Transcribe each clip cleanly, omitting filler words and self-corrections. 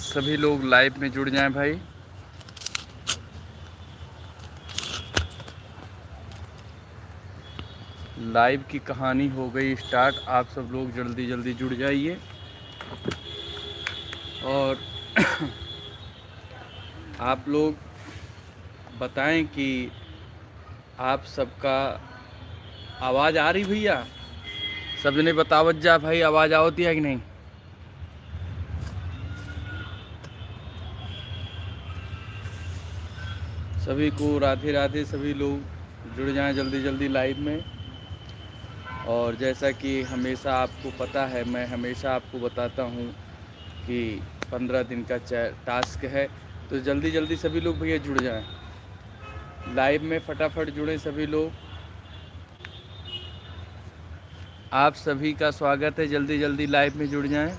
सभी लोग लाइव में जुड़ जाएं भाई। लाइव की कहानी हो गई स्टार्ट। आप सब लोग जल्दी जल्दी जुड़ जाइए और आप लोग बताएं कि आप सबका आवाज़ आ रही भैया। सब ने बतावत जा भाई, आवाज़ आवती है कि नहीं। सभी को राधे राधे। सभी लोग जुड़ जाएं जल्दी जल्दी लाइव में। और जैसा कि हमेशा आपको पता है, मैं हमेशा आपको बताता हूं कि 15 दिन का टास्क है, तो जल्दी जल्दी सभी लोग भैया जुड़ जाएं लाइव में। फटाफट जुड़ें सभी लोग। आप सभी का स्वागत है, जल्दी जल्दी लाइव में जुड़ जाएं।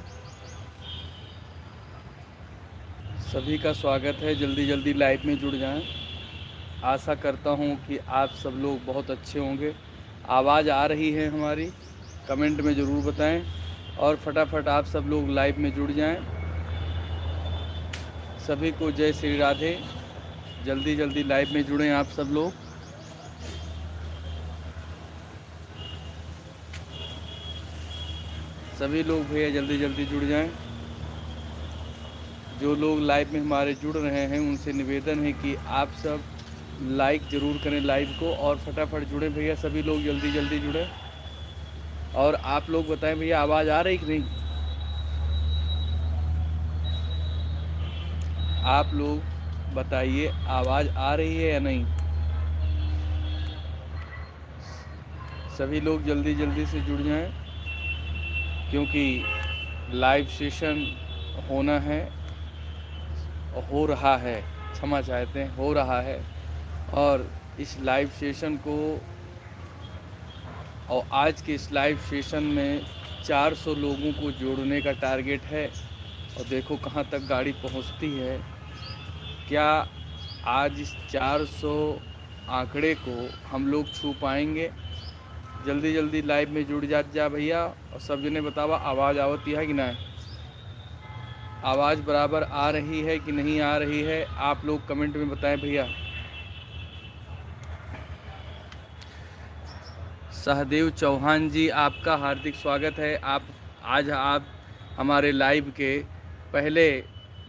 सभी का स्वागत है, जल्दी जल्दी लाइव में जुड़ जाएं। आशा करता हूं कि आप सब लोग बहुत अच्छे होंगे। आवाज़ आ रही है हमारी, कमेंट में ज़रूर बताएं। और फटाफट आप सब लोग लाइव में जुड़ जाएं। सभी को जय श्री राधे। जल्दी जल्दी लाइव में जुड़ें आप सब लोग। सभी लोग भैया जल्दी जल्दी जुड़ जाएं। जो लोग लाइव में हमारे जुड़ रहे हैं उनसे निवेदन है कि आप सब लाइक ज़रूर करें लाइव को, और फटाफट जुड़ें भैया। सभी लोग जल्दी जल्दी जुड़ें। और आप लोग बताएं भैया, आवाज़ आ रही कि नहीं। आप लोग बताइए, आवाज़ आ रही है या नहीं। सभी लोग जल्दी जल्दी से जुड़ जाएं, क्योंकि लाइव सेशन होना है, हो रहा है, क्षमा चाहते हैं, हो रहा है। और इस लाइव सेशन को, और आज के इस लाइव सेशन में 400 लोगों को जोड़ने का टारगेट है। और देखो कहाँ तक गाड़ी पहुँचती है। क्या आज इस 400 आंकड़े को हम लोग छू पाएंगे। जल्दी जल्दी लाइव में जुड़ जा भैया। और सब जने बतावा, आवाज़ आवती है कि ना। आवाज़ बराबर आ रही है कि नहीं आ रही है, आप लोग कमेंट में बताएं भैया। सहदेव चौहान जी, आपका हार्दिक स्वागत है। आज आप हमारे लाइव के पहले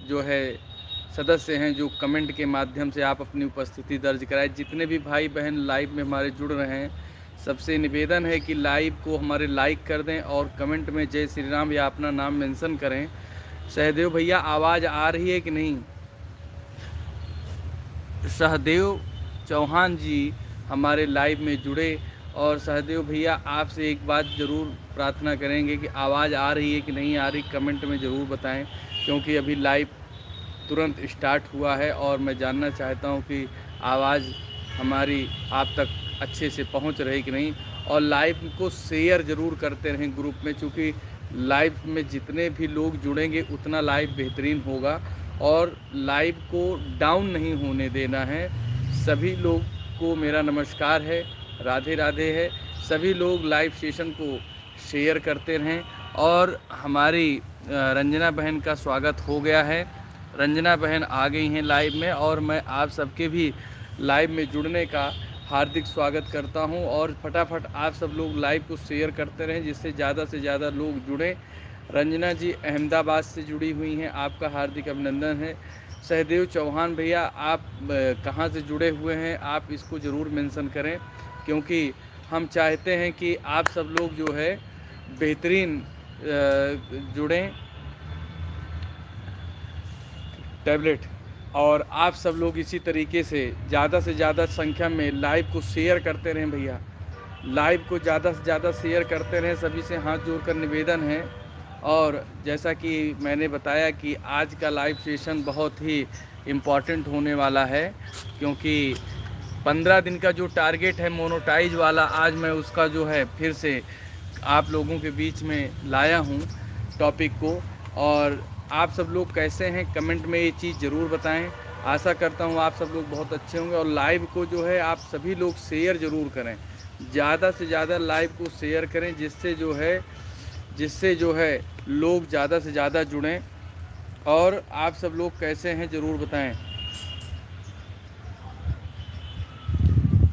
जो है सदस्य हैं, जो कमेंट के माध्यम से आप अपनी उपस्थिति दर्ज कराएं। जितने भी भाई बहन लाइव में हमारे जुड़ रहे हैं, सबसे निवेदन है कि लाइव को हमारे लाइक कर दें और कमेंट में जय श्री राम या अपना नाम मेंशन करें। सहदेव भैया, आवाज़ आ रही है कि नहीं। सहदेव चौहान जी हमारे लाइव में जुड़े। और सहदेव भैया, आपसे एक बात ज़रूर प्रार्थना करेंगे कि आवाज़ आ रही है कि नहीं आ रही, कमेंट में ज़रूर बताएं, क्योंकि अभी लाइव तुरंत स्टार्ट हुआ है और मैं जानना चाहता हूं कि आवाज़ हमारी आप तक अच्छे से पहुंच रही कि नहीं। और लाइव को शेयर ज़रूर करते रहें ग्रुप में, क्योंकि लाइव में जितने भी लोग जुड़ेंगे उतना लाइव बेहतरीन होगा। और लाइव को डाउन नहीं होने देना है। सभी लोग को मेरा नमस्कार है, राधे राधे है। सभी लोग लाइव सेशन को शेयर करते रहें। और हमारी रंजना बहन का स्वागत हो गया है। रंजना बहन आ गई हैं लाइव में, और मैं आप सबके भी लाइव में जुड़ने का हार्दिक स्वागत करता हूं। और फटाफट आप सब लोग लाइव को शेयर करते रहें, जिससे ज़्यादा से ज़्यादा लोग जुड़ें। रंजना जी अहमदाबाद से जुड़ी हुई हैं, आपका हार्दिक अभिनंदन है। सहदेव चौहान भैया, आप कहाँ से जुड़े हुए हैं, आप इसको ज़रूर मेंशन करें, क्योंकि हम चाहते हैं कि आप सब लोग जो है बेहतरीन जुड़ें टैबलेट। और आप सब लोग इसी तरीके से ज़्यादा संख्या में लाइव को शेयर करते रहें भैया। लाइव को ज़्यादा से ज़्यादा शेयर करते रहें, सभी से हाथ जोड़कर निवेदन है। और जैसा कि मैंने बताया कि आज का लाइव सेशन बहुत ही इम्पॉर्टेंट होने वाला है, क्योंकि 15 दिन का जो टारगेट है मोनेटाइज वाला, आज मैं उसका जो है फिर से आप लोगों के बीच में लाया हूँ टॉपिक को। और आप सब लोग कैसे हैं, कमेंट में ये चीज़ ज़रूर बताएं। आशा करता हूँ आप सब लोग बहुत अच्छे होंगे। और लाइव को जो है आप सभी लोग शेयर ज़रूर करें, ज़्यादा से ज़्यादा लाइव को शेयर करें, जिससे जो है लोग ज़्यादा से ज़्यादा जुड़ें। और आप सब लोग कैसे हैं ज़रूर बताएं।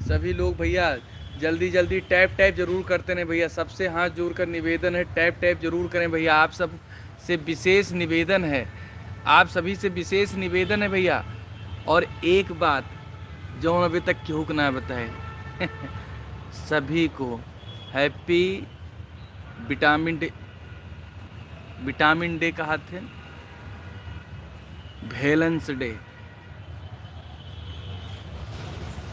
सभी लोग भैया जल्दी जल्दी टैप टैप जरूर करते रहें भैया, सबसे हाथ जोड़कर निवेदन है, टैप टैप जरूर करें भैया। आप सब से विशेष निवेदन है, आप सभी से विशेष निवेदन है भैया। और एक बात जो अभी तक क्यों ना बताए सभी को हैप्पी विटामिन डे कहा थे, वैलेंस डे।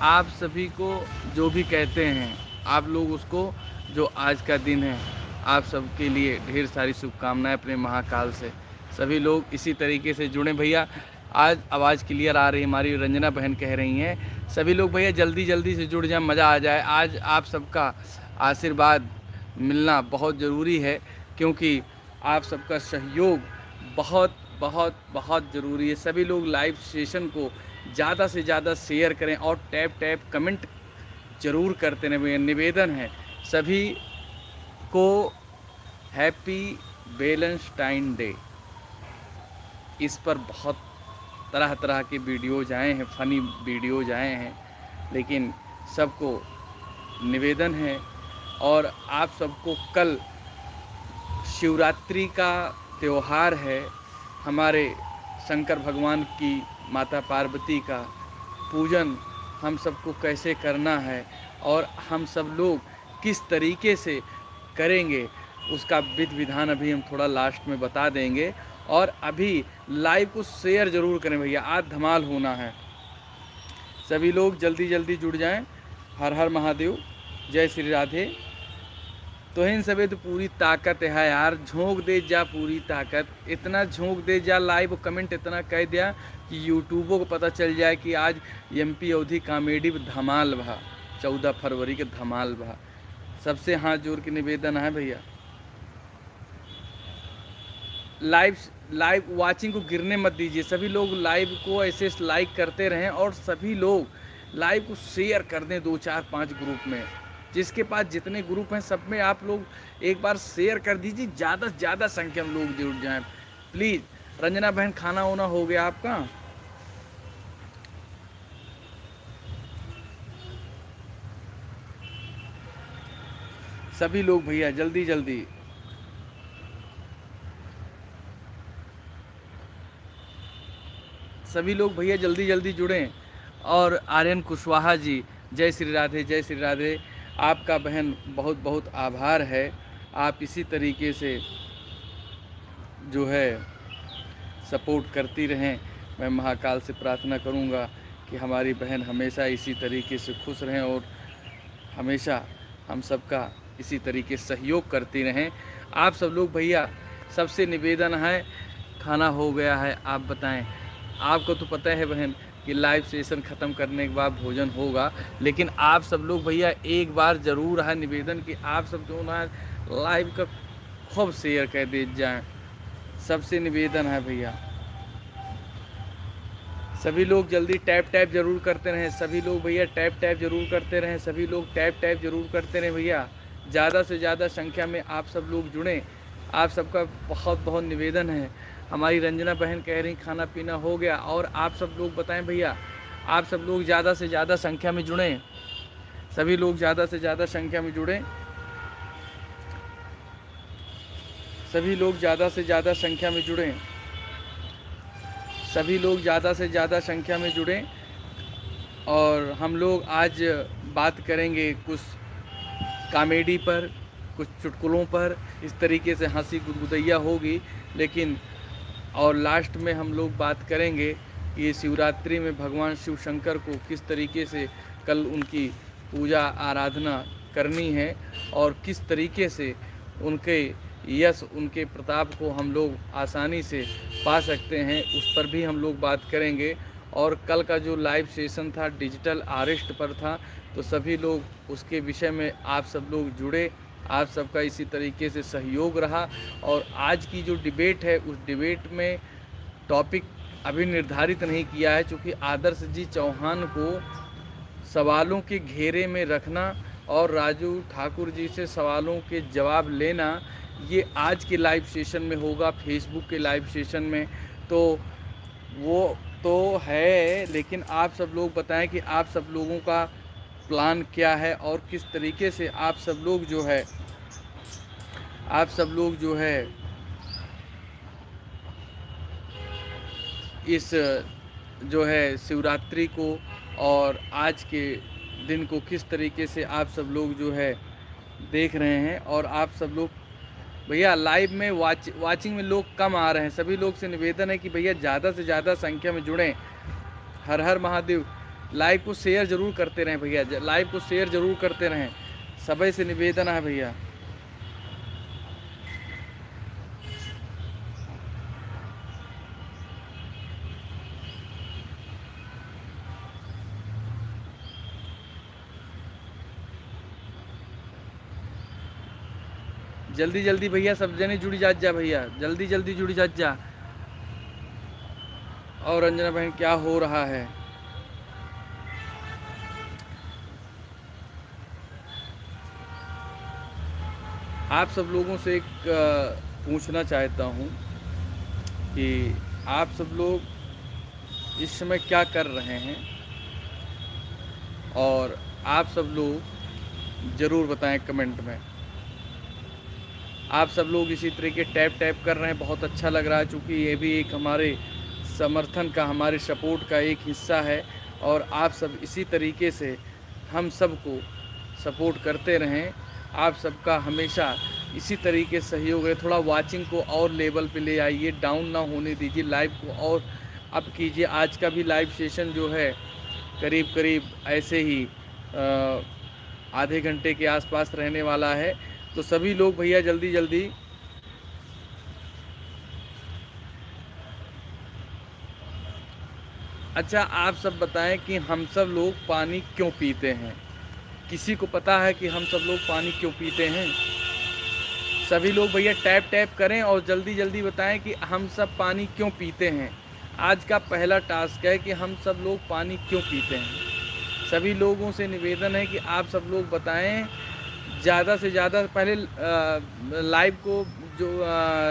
आप सभी को जो भी कहते हैं आप लोग उसको, जो आज का दिन है, आप सबके लिए ढेर सारी शुभकामनाएं अपने महाकाल से। सभी लोग इसी तरीके से जुड़ें भैया। आज आवाज़ क्लियर आ रही है, हमारी रंजना बहन कह रही हैं। सभी लोग भैया जल्दी जल्दी से जुड़ जाएं, मज़ा आ जाए। आज आप सबका आशीर्वाद मिलना बहुत ज़रूरी है, क्योंकि आप सबका सहयोग बहुत बहुत बहुत ज़रूरी है। सभी लोग लाइव सेशन को ज़्यादा से ज़्यादा शेयर करें और टैप टैप कमेंट ज़रूर करते रहें। निवेदन है सभी को, हैप्पी वैलेंटाइन डे। इस पर बहुत तरह तरह के वीडियोज़ आए हैं, फ़नी वीडियोज़ आए हैं, लेकिन सबको निवेदन है। और आप सबको कल शिवरात्रि का त्यौहार है, हमारे शंकर भगवान की माता पार्वती का पूजन हम सबको कैसे करना है और हम सब लोग किस तरीके से करेंगे, उसका विधि विधान अभी हम थोड़ा लास्ट में बता देंगे। और अभी लाइव को शेयर ज़रूर करें भैया, आज धमाल होना है। सभी लोग जल्दी जल्दी जुड़ जाएं। हर हर महादेव, जय श्री राधे। तो इन सबे तो पूरी ताकत है यार, झोंक दे जा पूरी ताकत, इतना झोंक दे जा, लाइव कमेंट इतना कह दिया कि यूट्यूबों को पता चल जाए कि आज एमपी अवधि कॉमेडी धमाल भा, 14 फरवरी के धमाल भा। सबसे हाथ जोड़ के निवेदन है भैया, लाइव वाचिंग को गिरने मत दीजिए। सभी लोग लाइव को ऐसे लाइक करते रहें और सभी लोग लाइव को शेयर कर दें 2 4 5 ग्रुप में। जिसके पास जितने ग्रुप हैं सब में आप लोग एक बार शेयर कर दीजिए, ज़्यादा से ज़्यादा संख्या में लोग जुड़ जाएं प्लीज़। रंजना बहन खाना वाना हो गया आपका? सभी लोग भैया जल्दी जल्दी, सभी लोग भैया जल्दी जल्दी जुड़ें। और आर्यन कुशवाहा जी, जय श्री राधे, जय श्री राधे। आपका बहन बहुत बहुत आभार है, आप इसी तरीके से जो है सपोर्ट करती रहें। मैं महाकाल से प्रार्थना करूंगा कि हमारी बहन हमेशा इसी तरीके से खुश रहें और हमेशा हम सबका इसी तरीके से सहयोग करती रहें। आप सब लोग भैया सबसे निवेदन है, खाना हो गया है, आप बताएं। आपको तो पता है बहन कि लाइव सेशन ख़त्म करने के बाद भोजन होगा, लेकिन आप सब लोग भैया एक बार ज़रूर है निवेदन कि आप सब जो ना लाइव का खूब शेयर कर दे जाएं। सबसे निवेदन है भैया, सभी लोग जल्दी टैप टैप जरूर करते रहें। सभी लोग भैया टैप टैप जरूर करते रहें। सभी लोग टैप टैप जरूर करते रहें भैया। ज़्यादा से ज़्यादा संख्या में आप सब लोग जुड़ें। आप सबका बहुत बहुत निवेदन है। हमारी रंजना बहन कह रही खाना पीना हो गया, और आप सब लोग बताएं भैया, आप सब लोग ज़्यादा से ज़्यादा संख्या में जुड़ें। सभी लोग ज़्यादा से ज़्यादा संख्या में जुड़ें। सभी लोग ज़्यादा से ज़्यादा संख्या में जुड़ें। सभी लोग ज़्यादा से ज़्यादा संख्या में जुड़ें। और हम लोग आज बात करेंगे कुछ कॉमेडी पर, कुछ चुटकुलों पर। इस तरीके से हंसी गुदगुदैया होगी, लेकिन और लास्ट में हम लोग बात करेंगे कि ये शिवरात्रि में भगवान शिव शंकर को किस तरीके से कल उनकी पूजा आराधना करनी है और किस तरीके से उनके यश, उनके प्रताप को हम लोग आसानी से पा सकते हैं, उस पर भी हम लोग बात करेंगे। और कल का जो लाइव सेशन था डिजिटल अरेस्ट पर था, तो सभी लोग उसके विषय में आप सब लोग जुड़े। आप सबका इसी तरीके से सहयोग रहा। और आज की जो डिबेट है, उस डिबेट में टॉपिक अभी निर्धारित नहीं किया है, क्योंकि आदर्श जी चौहान को सवालों के घेरे में रखना और राजू ठाकुर जी से सवालों के जवाब लेना, ये आज के लाइव सेशन में होगा, फेसबुक के लाइव सेशन में। तो वो तो है, लेकिन आप सब लोग बताएं कि आप सब लोगों का प्लान क्या है और किस तरीके से आप सब लोग जो है इस जो है शिवरात्रि को और आज के दिन को किस तरीके से आप सब लोग जो है देख रहे हैं। और आप सब लोग भैया लाइव में वाचिंग में लोग कम आ रहे हैं, सभी लोग से निवेदन है कि भैया ज़्यादा से ज़्यादा संख्या में जुड़ें। हर हर महादेव। लाइव को शेयर ज़रूर करते रहें भैया, लाइव को शेयर ज़रूर करते रहें, सभी से निवेदन है भैया। जल्दी जल्दी भैया सब जने जुड़ी जात जा भैया, जल्दी जल्दी जुड़ी जात जा। और रंजना बहन क्या हो रहा है? आप सब लोगों से एक पूछना चाहता हूँ कि आप सब लोग इस समय क्या कर रहे हैं, और आप सब लोग ज़रूर बताएं कमेंट में। आप सब लोग इसी तरीके टैप कर रहे हैं, बहुत अच्छा लग रहा है, क्योंकि ये भी एक हमारे समर्थन का, हमारे सपोर्ट का एक हिस्सा है। और आप सब इसी तरीके से हम सबको सपोर्ट करते रहें। आप सबका हमेशा इसी तरीके से सहयोग है। थोड़ा वाचिंग को और लेवल पे ले आइए, डाउन ना होने दीजिए, लाइव को और अप कीजिए। आज का भी लाइव सेशन जो है करीब करीब ऐसे ही आधे घंटे के आसपास रहने वाला है। तो सभी लोग भैया जल्दी जल्दी अच्छा आप सब बताएं कि हम सब लोग पानी क्यों पीते हैं? किसी को पता है कि हम सब लोग पानी क्यों पीते हैं? सभी लोग भैया टैप करें और जल्दी जल्दी बताएं कि हम सब पानी क्यों पीते हैं। आज का पहला टास्क है कि हम सब लोग पानी क्यों पीते हैं। सभी लोगों से निवेदन है कि आप सब लोग बताएं ज़्यादा से ज़्यादा। पहले लाइव को जो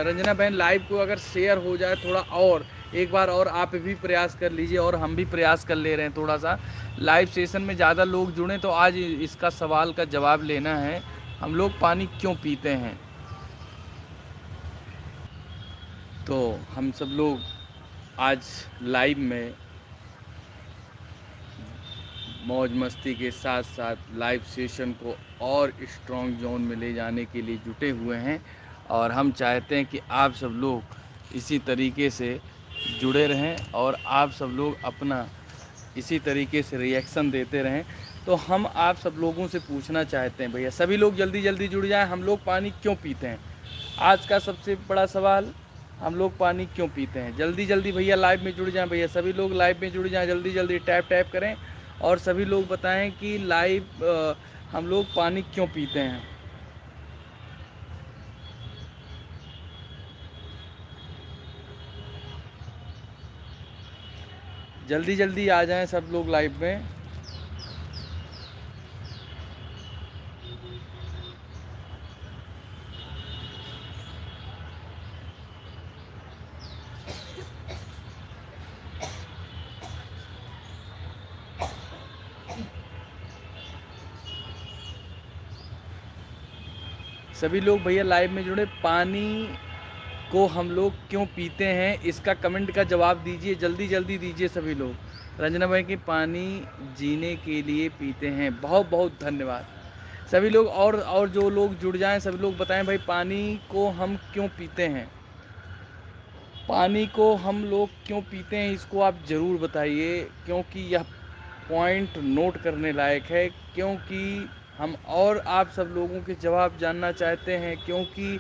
रंजना बहन लाइव को अगर शेयर हो जाए थोड़ा, और एक बार और आप भी प्रयास कर लीजिए, और हम भी प्रयास कर ले रहे हैं थोड़ा सा लाइव सेशन में ज़्यादा लोग जुड़ें। तो आज इसका सवाल का जवाब लेना है, हम लोग पानी क्यों पीते हैं। तो हम सब लोग आज लाइव में मौज मस्ती के साथ साथ लाइव सेशन को और स्ट्रॉन्ग जोन में ले जाने के लिए जुटे हुए हैं। और हम चाहते हैं कि आप सब लोग इसी तरीके से जुड़े रहें और आप सब लोग अपना इसी तरीके से रिएक्शन देते रहें। तो हम आप सब लोगों से पूछना चाहते हैं भैया, सभी लोग जल्दी जल्दी जुड़ जाएं, हम लोग पानी क्यों पीते हैं। आज का सबसे बड़ा सवाल, हम लोग पानी क्यों पीते हैं। जल्दी जल्दी भैया लाइव में जुड़ जाएं भैया, सभी लोग लाइव में जुड़ जाएं, जल्दी जल्दी टैप करें और सभी लोग बताएं कि लाइव हम लोग पानी क्यों पीते हैं। जल्दी जल्दी आ जाएं सब लोग लाइव में। सभी लोग भैया लाइव में जुड़े। पानी को हम लोग क्यों पीते हैं, इसका कमेंट का जवाब दीजिए, जल्दी जल्दी दीजिए सभी लोग। रंजना भाई की पानी जीने के लिए पीते हैं, बहुत बहुत धन्यवाद सभी लोग। और जो लोग जुड़ जाएं सभी लोग बताएं भाई पानी को हम क्यों पीते हैं। पानी को हम लोग क्यों पीते हैं इसको आप ज़रूर बताइए, क्योंकि यह पॉइंट नोट करने लायक है। क्योंकि हम और आप सब लोगों के जवाब जानना चाहते हैं, क्योंकि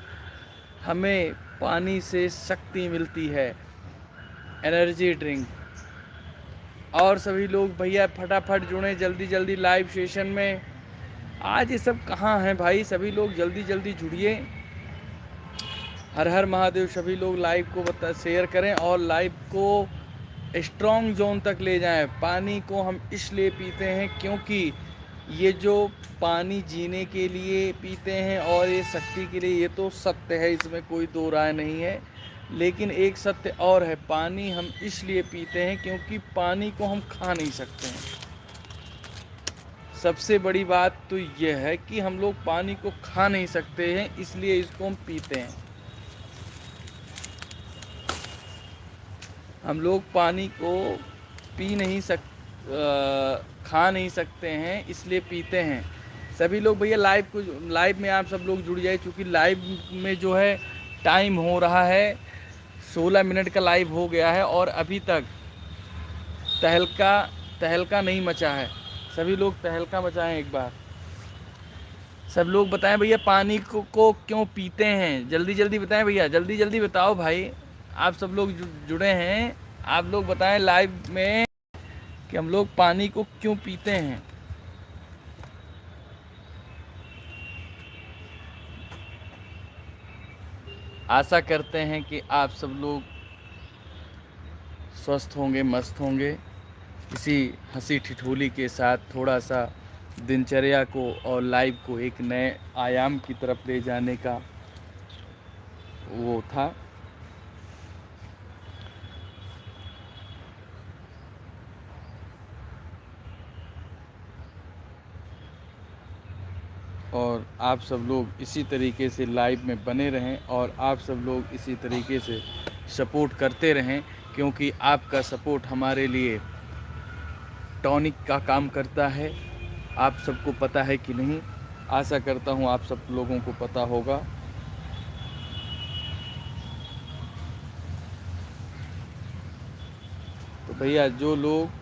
हमें पानी से शक्ति मिलती है, एनर्जी ड्रिंक। और सभी लोग भैया फटाफट जुड़ें जल्दी जल्दी लाइव सेशन में। आज ये सब कहाँ हैं भाई, सभी लोग जल्दी जल्दी जुड़िए। हर हर महादेव। सभी लोग लाइव को शेयर करें और लाइव को स्ट्रॉन्ग जोन तक ले जाएं। पानी को हम इसलिए पीते हैं क्योंकि ये जो पानी जीने के लिए पीते हैं और ये शक्ति के लिए, ये तो सत्य है, इसमें कोई दो राय नहीं है। लेकिन एक सत्य और है, पानी हम इसलिए पीते हैं क्योंकि पानी को हम खा नहीं सकते हैं। सबसे बड़ी बात तो यह है कि हम लोग पानी को खा नहीं सकते हैं, इसलिए इसको हम पीते हैं। हम लोग पानी को पी नहीं खा नहीं सकते हैं, इसलिए पीते हैं। सभी लोग भैया लाइव में आप सब लोग जुड़ जाए, क्योंकि लाइव में जो है टाइम हो रहा है 16 मिनट का लाइव हो गया है और अभी तक तहलका नहीं मचा है। सभी लोग तहलका मचाएं एक बार। सब लोग बताएं भैया पानी को क्यों पीते हैं, जल्दी जल्दी बताएं भैया, जल्दी जल्दी बताओ भाई। आप सब लोग जुड़े हैं, आप लोग बताएं लाइव में कि हम लोग पानी को क्यों पीते हैं। आशा करते हैं कि आप सब लोग स्वस्थ होंगे, मस्त होंगे, इसी हंसी ठिठोली के साथ थोड़ा सा दिनचर्या को और लाइव को एक नए आयाम की तरफ ले जाने का वो था। और आप सब लोग इसी तरीके से लाइव में बने रहें और आप सब लोग इसी तरीके से सपोर्ट करते रहें, क्योंकि आपका सपोर्ट हमारे लिए टॉनिक का काम करता है। आप सबको पता है कि नहीं, आशा करता हूँ आप सब लोगों को पता होगा। तो भैया जो लोग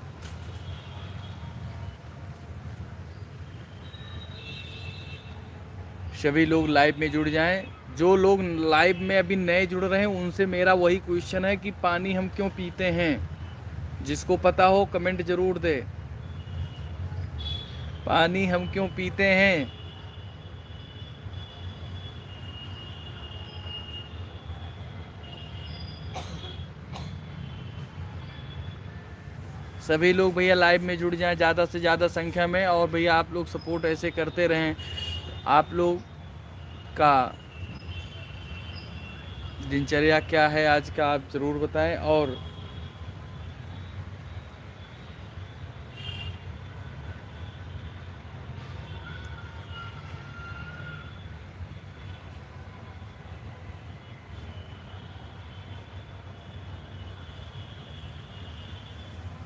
सभी लोग लाइव में जुड़ जाएं। जो लोग लाइव में अभी नए जुड़ रहे हैं उनसे मेरा वही क्वेश्चन है कि पानी हम क्यों पीते हैं। जिसको पता हो कमेंट ज़रूर दे, पानी हम क्यों पीते हैं। सभी लोग भैया लाइव में जुड़ जाएं ज़्यादा से ज़्यादा संख्या में, और भैया आप लोग सपोर्ट ऐसे करते रहें। आप लोग का दिनचर्या क्या है आज का, आप ज़रूर बताएं। और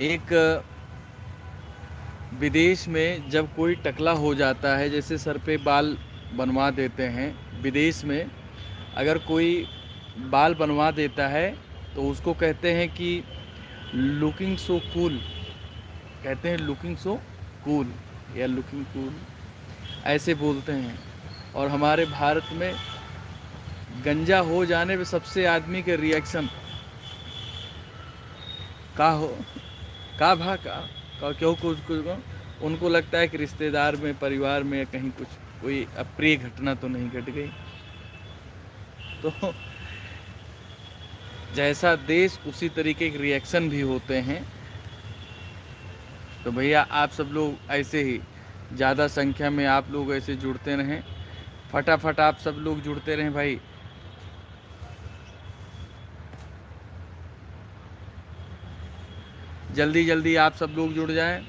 एक विदेश में जब कोई टकला हो जाता है, जैसे सर पे बाल बनवा देते हैं, विदेश में अगर कोई बाल बनवा देता है तो उसको कहते हैं कि लुकिंग सो कूल, कहते हैं लुकिंग सो कूल या लुकिंग कूल, ऐसे बोलते हैं। और हमारे भारत में गंजा हो जाने पे सबसे आदमी के रिएक्शन का हो का भा का क्यों कुछ उनको लगता है कि रिश्तेदार में, परिवार में कहीं कुछ कोई अप्रिय घटना तो नहीं घट गई। तो जैसा देश उसी तरीके के रिएक्शन भी होते हैं। तो भैया आप सब लोग ऐसे ही ज़्यादा संख्या में आप लोग ऐसे जुड़ते रहें, फटाफट आप सब लोग जुड़ते रहें भाई। जल्दी जल्दी आप सब लोग जुड़ जाएं।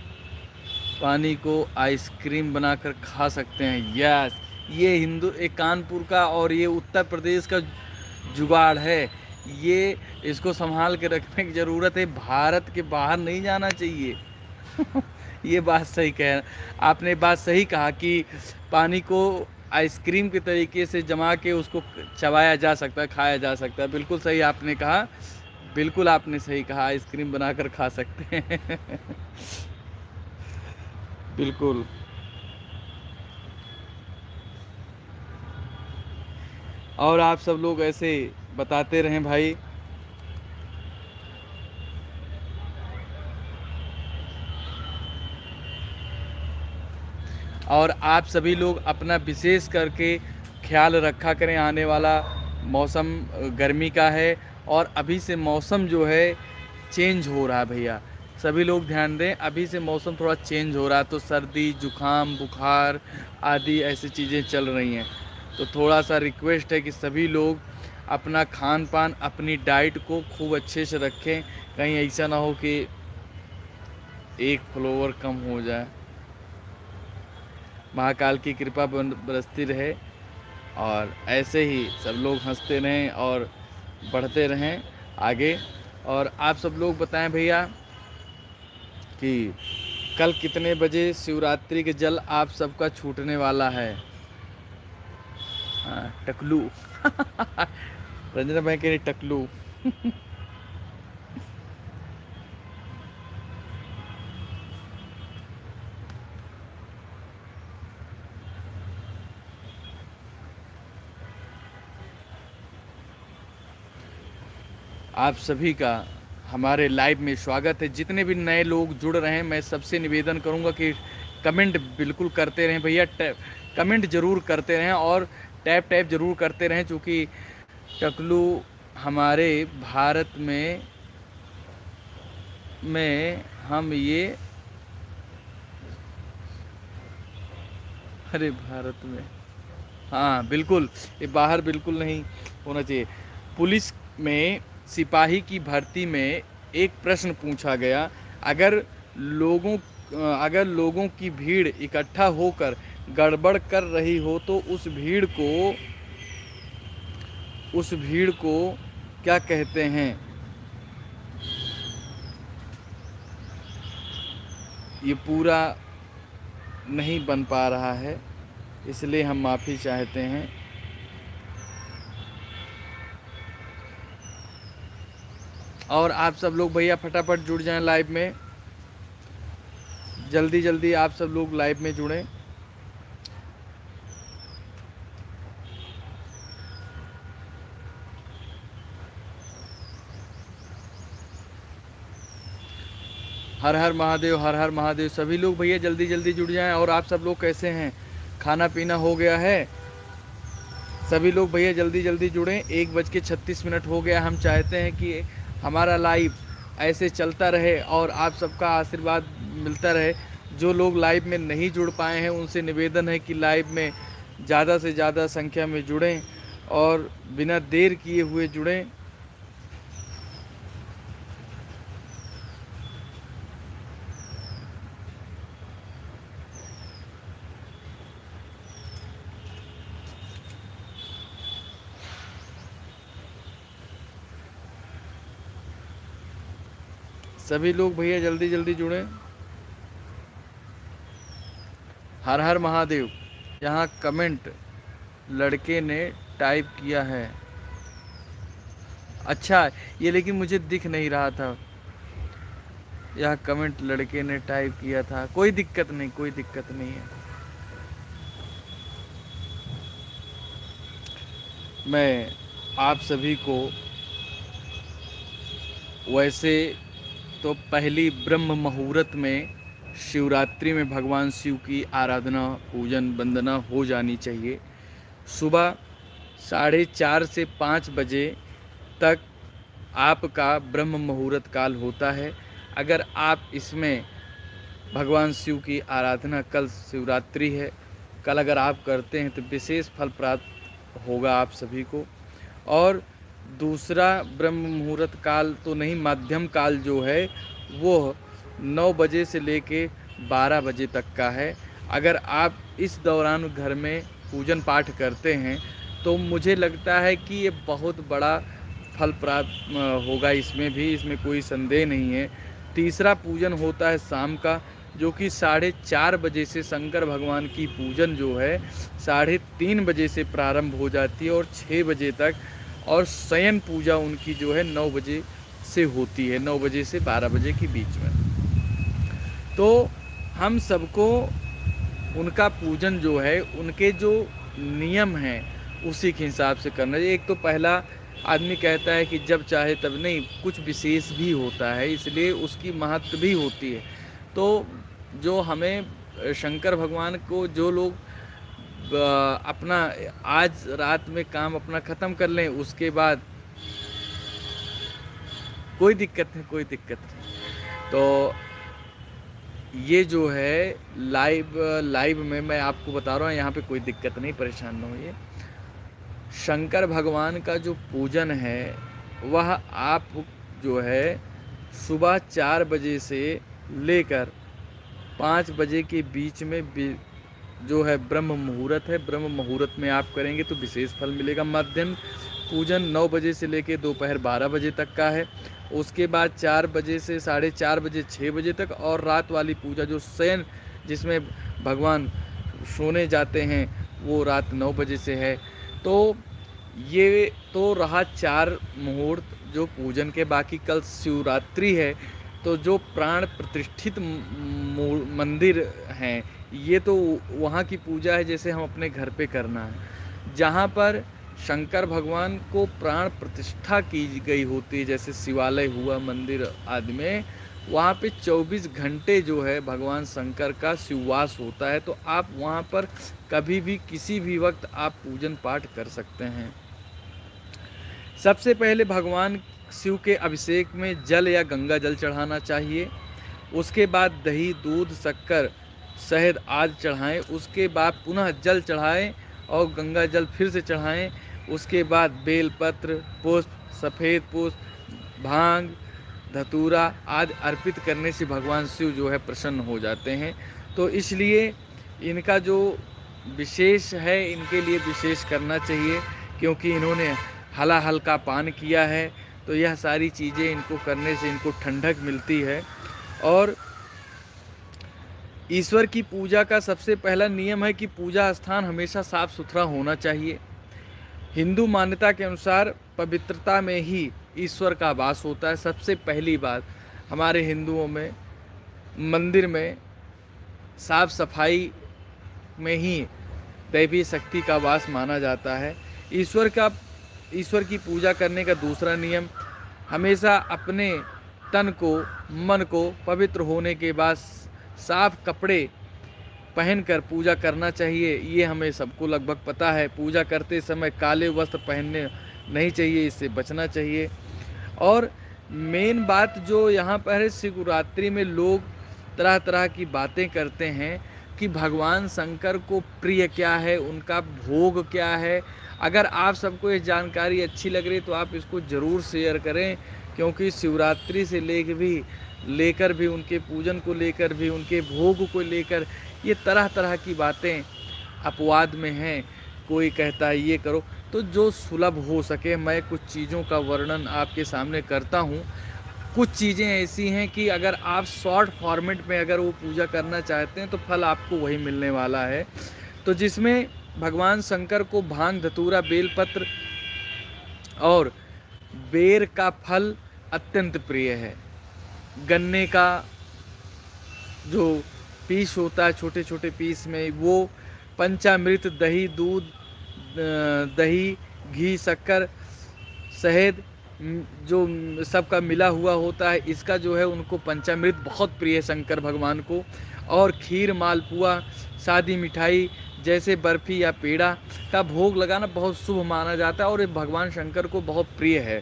पानी को आइसक्रीम बनाकर खा सकते हैं। यस, ये कानपुर का और ये उत्तर प्रदेश का जुगाड़ है। ये इसको संभाल के रखने की ज़रूरत है, भारत के बाहर नहीं जाना चाहिए। ये बात सही कह, आपने बात सही कहा कि पानी को आइसक्रीम के तरीके से जमा के उसको चबाया जा सकता है, खाया जा सकता है। बिल्कुल सही आपने कहा, बिल्कुल आपने सही कहा, आइसक्रीम बनाकर खा सकते हैं। बिल्कुल। और आप सब लोग ऐसे बताते रहें भाई। और आप सभी लोग अपना विशेष करके ख्याल रखा करें। आने वाला मौसम गर्मी का है और अभी से मौसम जो है चेंज हो रहा है भैया, सभी लोग ध्यान दें। अभी से मौसम थोड़ा चेंज हो रहा है, तो सर्दी, जुखाम, बुखार आदि ऐसी चीज़ें चल रही हैं। तो थोड़ा सा रिक्वेस्ट है कि सभी लोग अपना खान पान, अपनी डाइट को खूब अच्छे से रखें। कहीं ऐसा ना हो कि एक फ्लोवर कम हो जाए। महाकाल की कृपा बरसती रहे और ऐसे ही सब लोग हंसते रहें और बढ़ते रहें आगे। और आप सब लोग बताएं भैया कि कल कितने बजे शिवरात्रि के जल आप सबका छूटने वाला है। हाँ, टकलू रंजना भाई कह रही टकलू। आप सभी का हमारे लाइव में स्वागत है। जितने भी नए लोग जुड़ रहे हैं, मैं सबसे निवेदन करूंगा कि कमेंट बिल्कुल करते रहें भैया, कमेंट ज़रूर करते रहें और टैप टैप ज़रूर करते रहें, क्योंकि टकलू हमारे भारत में हम ये, अरे भारत में, हाँ बिल्कुल, ये बाहर बिल्कुल नहीं होना चाहिए। पुलिस में सिपाही की भर्ती में एक प्रश्न पूछा गया, अगर लोगों अगर लोगों की भीड़ इकट्ठा होकर गड़बड़ कर रही हो तो उस भीड़ को क्या कहते हैं। ये पूरा नहीं बन पा रहा है, इसलिए हम माफ़ी चाहते हैं। और आप सब लोग भैया फटाफट जुड़ जाएं लाइव में, जल्दी जल्दी आप सब लोग लाइव में जुड़ें। हर हर महादेव, हर हर महादेव। सभी लोग भैया जल्दी जल्दी जुड़ जाएं। और आप सब लोग कैसे हैं, खाना पीना हो गया है? सभी लोग भैया जल्दी जल्दी जुड़ें। 1:36 हो गया। हम चाहते हैं कि हमारा लाइव ऐसे चलता रहे और आप सबका आशीर्वाद मिलता रहे। जो लोग लाइव में नहीं जुड़ पाए हैं उनसे निवेदन है कि लाइव में ज़्यादा से ज़्यादा संख्या में जुड़ें और बिना देर किए हुए जुड़ें। सभी लोग भैया जल्दी जल्दी जुड़ें। हर हर महादेव। यहाँ कमेंट लड़के ने टाइप किया है। अच्छा, ये लेकिन मुझे दिख नहीं रहा था। यह कमेंट लड़के ने टाइप किया था। कोई दिक्कत नहीं, कोई दिक्कत नहीं है। मैं आप सभी को वैसे तो पहली ब्रह्म मुहूर्त में शिवरात्रि में भगवान शिव की आराधना, पूजन, वंदना हो जानी चाहिए। सुबह 4:30 से 5 बजे तक आपका ब्रह्म मुहूर्त काल होता है। अगर आप इसमें भगवान शिव की आराधना, कल शिवरात्रि है, कल अगर आप करते हैं तो विशेष फल प्राप्त होगा आप सभी को। और दूसरा ब्रह्म मुहूर्त काल तो नहीं, मध्यम काल जो है वो 9 बजे से लेके 12 बजे तक का है। अगर आप इस दौरान घर में पूजन पाठ करते हैं तो मुझे लगता है कि ये बहुत बड़ा फल प्राप्त होगा। इसमें कोई संदेह नहीं है। तीसरा पूजन होता है शाम का, जो कि 4:30 बजे से शंकर भगवान की पूजन जो है 3:30 बजे से प्रारंभ हो जाती है और 6 बजे तक। और शयन पूजा उनकी जो है 9 बजे से होती है, 9 बजे से 12 बजे के बीच में। तो हम सबको उनका पूजन जो है, उनके जो नियम हैं उसी के हिसाब से करना चाहिए। एक तो पहला आदमी कहता है कि जब चाहे तब नहीं, कुछ विशेष भी होता है, इसलिए उसकी महत्व भी होती है। तो जो हमें शंकर भगवान को, जो लोग अपना आज रात में काम अपना ख़त्म कर लें, उसके बाद कोई दिक्कत नहीं, कोई दिक्कत नहीं। तो ये जो है लाइव में मैं आपको बता रहा हूँ, यहाँ पे कोई दिक्कत नहीं, परेशान ना होइए। शंकर भगवान का जो पूजन है वह आप जो है सुबह 4 बजे से लेकर 5 बजे के बीच में जो है ब्रह्म मुहूर्त है, ब्रह्म मुहूर्त में आप करेंगे तो विशेष फल मिलेगा। मध्याह्न पूजन 9 बजे से लेकर दोपहर 12 बजे तक का है। उसके बाद 4 बजे से 4:30 बजे 6 बजे तक, और रात वाली पूजा जो शयन जिसमें भगवान सोने जाते हैं वो रात 9 बजे से है। तो ये तो रहा 4 मुहूर्त जो पूजन के। बाकी कल शिवरात्रि है, तो जो प्राण प्रतिष्ठित मंदिर हैं ये तो वहाँ की पूजा है जैसे हम अपने घर पे करना है। जहाँ पर शंकर भगवान को प्राण प्रतिष्ठा की गई होती है, जैसे शिवालय हुआ, मंदिर आदि में, वहाँ पे 24 घंटे जो है भगवान शंकर का शिववास होता है। तो आप वहाँ पर कभी भी किसी भी वक्त आप पूजन पाठ कर सकते हैं। सबसे पहले भगवान शिव के अभिषेक में जल या गंगा जल चढ़ाना चाहिए। उसके बाद दही, दूध, शक्कर, शहद आदि चढ़ाएं। उसके बाद पुनः जल चढ़ाएं और गंगा जल फिर से चढ़ाएं। उसके बाद बेलपत्र, पुष्प, सफ़ेद पुष्प, भांग, धतूरा आदि अर्पित करने से भगवान शिव जो है प्रसन्न हो जाते हैं। तो इसलिए इनका जो विशेष है, इनके लिए विशेष करना चाहिए, क्योंकि इन्होंने हलाहल का पान किया है। तो यह सारी चीज़ें इनको करने से इनको ठंडक मिलती है। और ईश्वर की पूजा का सबसे पहला नियम है कि पूजा स्थान हमेशा साफ सुथरा होना चाहिए। हिंदू मान्यता के अनुसार पवित्रता में ही ईश्वर का वास होता है। सबसे पहली बात हमारे हिंदुओं में मंदिर में साफ सफाई में ही दैवी शक्ति का वास माना जाता है। ईश्वर की पूजा करने का दूसरा नियम, हमेशा अपने तन को, मन को पवित्र होने के बाद साफ कपड़े पहनकर पूजा करना चाहिए। ये हमें सबको लगभग पता है। पूजा करते समय काले वस्त्र पहनने नहीं चाहिए, इससे बचना चाहिए। और मेन बात जो यहाँ पर है, शिवरात्रि में लोग तरह तरह की बातें करते हैं कि भगवान शंकर को प्रिय क्या है, उनका भोग क्या है। अगर आप सबको ये जानकारी अच्छी लग रही तो आप इसको ज़रूर शेयर करें, क्योंकि शिवरात्रि से लेकर भी उनके पूजन को लेकर भी, उनके भोग को लेकर ये तरह तरह की बातें अपवाद में हैं। कोई कहता है ये करो, तो जो सुलभ हो सके मैं कुछ चीज़ों का वर्णन आपके सामने करता हूँ। कुछ चीज़ें ऐसी हैं कि अगर आप शॉर्ट फॉर्मेट में अगर वो पूजा करना चाहते हैं तो फल आपको वही मिलने वाला है। तो जिसमें भगवान शंकर को भांग, धतूरा, बेलपत्र और बेर का फल अत्यंत प्रिय है। गन्ने का जो पीस होता है छोटे छोटे पीस में, वो पंचामृत, दही, दूध, दही, घी, शक्कर, शहद जो सबका मिला हुआ होता है, इसका जो है उनको पंचामृत बहुत प्रिय है शंकर भगवान को। और खीर, मालपुआ, सादी मिठाई जैसे बर्फ़ी या पेड़ा का भोग लगाना बहुत शुभ माना जाता है और ये भगवान शंकर को बहुत प्रिय है।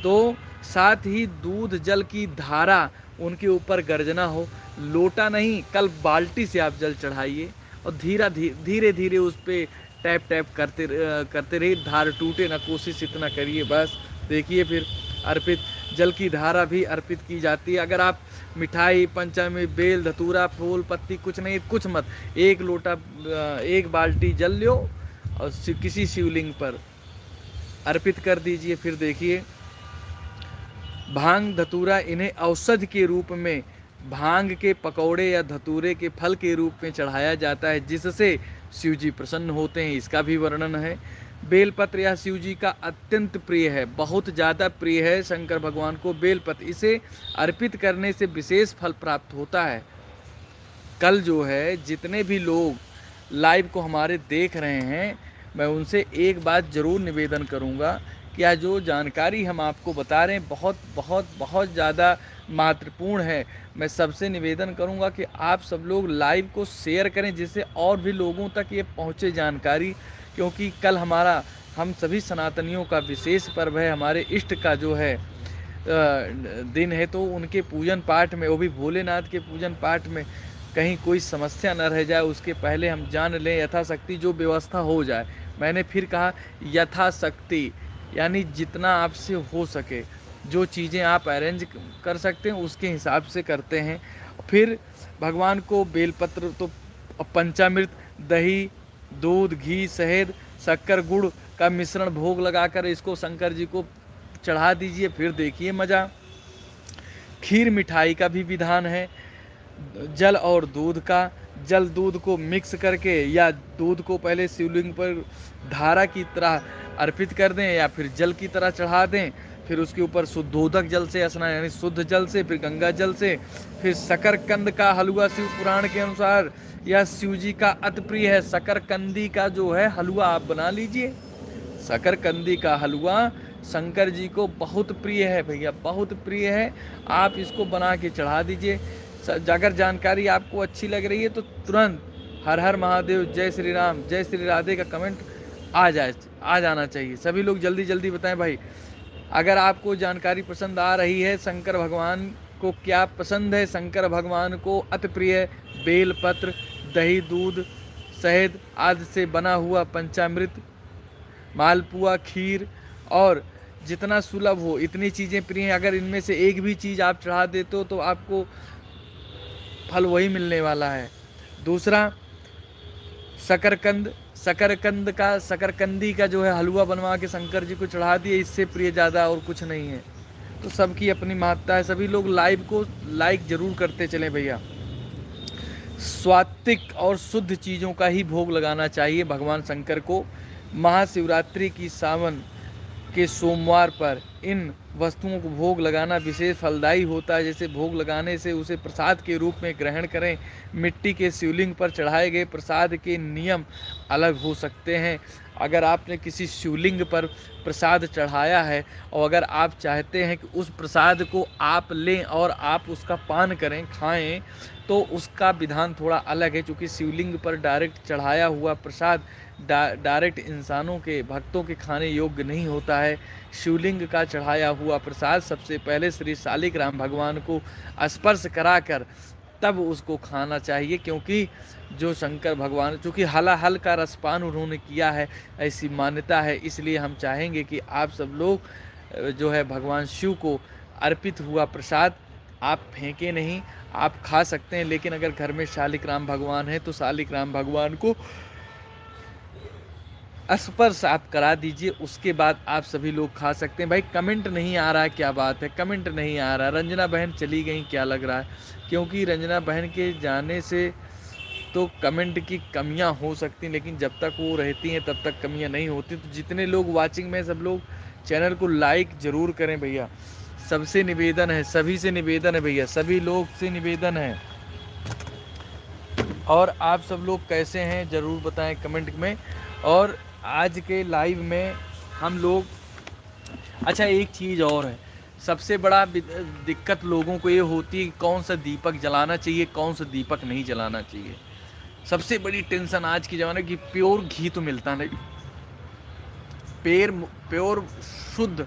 तो साथ ही दूध जल की धारा उनके ऊपर गर्जना हो, लोटा नहीं, कल बाल्टी से आप जल चढ़ाइए और धीरे धीरे उस पर टैप टैप करते रहिए, धार टूटे ना, कोशिश इतना करिए बस। देखिए फिर अर्पित जल की धारा भी अर्पित की जाती है। अगर आप मिठाई, पंचामृत, बेल, धतूरा, फूल पत्ती कुछ नहीं, कुछ मत, एक बाल्टी जल लो और किसी शिवलिंग पर अर्पित कर दीजिए। फिर देखिए भांग, धतूरा, इन्हें औषधि के रूप में भांग के पकौड़े या धतूरे के फल के रूप में चढ़ाया जाता है, जिससे शिव जी प्रसन्न होते हैं। इसका भी वर्णन है। बेलपत्र या शिव जी का अत्यंत प्रिय है, बहुत ज़्यादा प्रिय है शंकर भगवान को बेलपत्र। इसे अर्पित करने से विशेष फल प्राप्त होता है। कल जो है जितने भी लोग लाइव को हमारे देख रहे हैं, मैं उनसे एक बात ज़रूर निवेदन करूंगा कि आज जो जानकारी हम आपको बता रहे हैं बहुत बहुत बहुत ज़्यादा महत्वपूर्ण है। मैं सबसे निवेदन करूंगा कि आप सब लोग लाइव को शेयर करें, जिससे और भी लोगों तक ये पहुंचे जानकारी। क्योंकि कल हम सभी सनातनियों का विशेष पर्व है, हमारे इष्ट का जो है दिन है। तो उनके पूजन पाठ में, वो भी भोलेनाथ के पूजन पाठ में कहीं कोई समस्या न रह जाए, उसके पहले हम जान लें, यथाशक्ति जो व्यवस्था हो जाए। मैंने फिर कहा यथाशक्ति, यानी जितना आपसे हो सके, जो चीज़ें आप अरेंज कर सकते हैं उसके हिसाब से करते हैं। फिर भगवान को बेलपत्र तो पंचामृत, दही, दूध, घी, शहद, शक्कर, गुड़ का मिश्रण भोग लगाकर इसको शंकर जी को चढ़ा दीजिए, फिर देखिए मज़ा। खीर मिठाई का भी विधान है। जल और दूध का, जल दूध को मिक्स करके या दूध को पहले शिवलिंग पर धारा की तरह अर्पित कर दें या फिर जल की तरह चढ़ा दें, फिर उसके ऊपर शुद्धोदक जल से स्नान, यानी शुद्ध जल से, फिर गंगा जल से। फिर शकरकंद का हलवा, शिव पुराण के अनुसार यह शिव जी का अति प्रिय है। शकरकंदी का जो है हलवा आप बना लीजिए। शकरकंदी का हलवा शंकर जी को बहुत प्रिय है भैया, बहुत प्रिय है। आप इसको बना के चढ़ा दीजिए। अगर जानकारी आपको अच्छी लग रही है तो तुरंत हर हर महादेव, जय श्री राम, जय श्री राधे का कमेंट आ जाना चाहिए। सभी लोग जल्दी जल्दी बताएं भाई, अगर आपको जानकारी पसंद आ रही है। शंकर भगवान को क्या पसंद है? शंकर भगवान को अति प्रिय बेल पत्र, दही, दूध, शहद आदि से बना हुआ पंचामृत, मालपुआ, खीर और जितना सुलभ हो इतनी चीज़ें प्रिय हैं। अगर इनमें से एक भी चीज़ आप चढ़ा देते हो तो आपको फल वही मिलने वाला है। दूसरा, शकरकंदी का जो है हलवा बनवा के शंकर जी को चढ़ा दिए, इससे प्रिय ज़्यादा और कुछ नहीं है। तो सबकी अपनी महत्ता है। सभी लोग लाइव को लाइक जरूर करते चलें भैया। सात्विक और शुद्ध चीज़ों का ही भोग लगाना चाहिए भगवान शंकर को। महाशिवरात्रि की सावन के सोमवार पर इन वस्तुओं को भोग लगाना विशेष फलदायी होता है। जैसे भोग लगाने से उसे प्रसाद के रूप में ग्रहण करें। मिट्टी के शिवलिंग पर चढ़ाए गए प्रसाद के नियम अलग हो सकते हैं। अगर आपने किसी शिवलिंग पर प्रसाद चढ़ाया है और अगर आप चाहते हैं कि उस प्रसाद को आप लें और आप उसका पान करें, खाएं, तो उसका विधान थोड़ा अलग है। क्योंकि शिवलिंग पर डायरेक्ट चढ़ाया हुआ प्रसाद डायरेक्ट इंसानों के, भक्तों के खाने योग्य नहीं होता है। शिवलिंग का चढ़ाया हुआ प्रसाद सबसे पहले श्री शालिग्राम भगवान को स्पर्श कराकर तब उसको खाना चाहिए। क्योंकि जो शंकर भगवान, चूँकि हलाहल का रसपान उन्होंने किया है, ऐसी मान्यता है। इसलिए हम चाहेंगे कि आप सब लोग जो है भगवान शिव को अर्पित हुआ प्रसाद आप फेंके नहीं, आप खा सकते हैं। लेकिन अगर घर में शालिग्राम भगवान है तो शालिग्राम भगवान को स्पर्श आप करा दीजिए, उसके बाद आप सभी लोग खा सकते हैं। भाई कमेंट नहीं आ रहा है, क्या बात है? कमेंट नहीं आ रहा। रंजना बहन चली गई, क्या लग रहा है? क्योंकि रंजना बहन के जाने से तो कमेंट की कमियां हो सकती हैं, लेकिन जब तक वो रहती हैं तब तक कमियां नहीं होती। तो जितने लोग वाचिंग में, सब लोग चैनल को लाइक ज़रूर करें भैया। सबसे निवेदन है, सभी से निवेदन है भैया, सभी लोग से निवेदन है। और आप सब लोग कैसे हैं ज़रूर बताएं कमेंट में। और आज के लाइव में हम लोग, अच्छा एक चीज़ और है, सबसे बड़ा दिक्कत लोगों को ये होती है कि कौन सा दीपक जलाना चाहिए, कौन सा दीपक नहीं जलाना चाहिए। सबसे बड़ी टेंशन आज के ज़माने की, प्योर घी तो मिलता नहीं, प्योर शुद्ध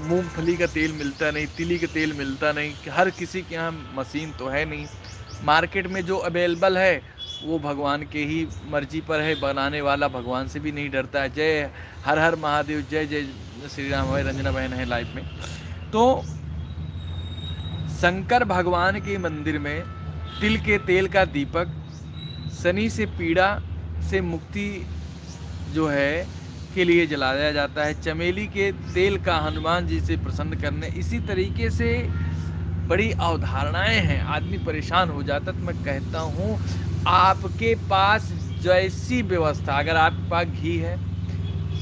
मूंगफली का तेल मिलता नहीं, तिली का तेल मिलता नहीं। हर किसी के यहाँ मशीन तो है नहीं। मार्केट में जो अवेलेबल है वो भगवान के ही मर्जी पर है, बनाने वाला भगवान से भी नहीं डरता है। जय हर हर महादेव, जय जय श्री राम। भाई रंजना बहन है लाइव में। तो शंकर भगवान के मंदिर में तिल के तेल का दीपक शनि से पीड़ा से मुक्ति जो है के लिए जलाया जाता है। चमेली के तेल का हनुमान जी से प्रसन्न करने। इसी तरीके से बड़ी अवधारणाएं हैं, आदमी परेशान हो जाता। तो मैं कहता हूँ आपके पास जैसी व्यवस्था, अगर आपके पास घी है,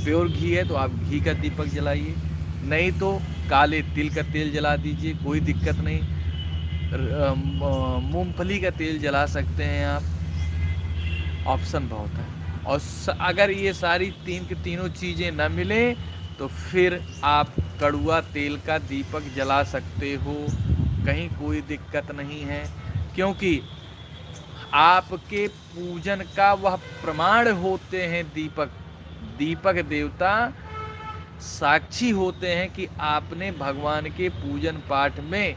प्योर घी है, तो आप घी का दीपक जलाइए, नहीं तो काले तिल का तेल जला दीजिए, कोई दिक्कत नहीं। मूंगफली का तेल जला सकते हैं आप, ऑप्शन बहुत है। और अगर ये सारी तीनों चीज़ें न मिले तो फिर आप कड़ुआ तेल का दीपक जला सकते हो, कहीं कोई दिक्कत नहीं है। क्योंकि आपके पूजन का वह प्रमाण होते हैं दीपक देवता साक्षी होते हैं कि आपने भगवान के पूजन पाठ में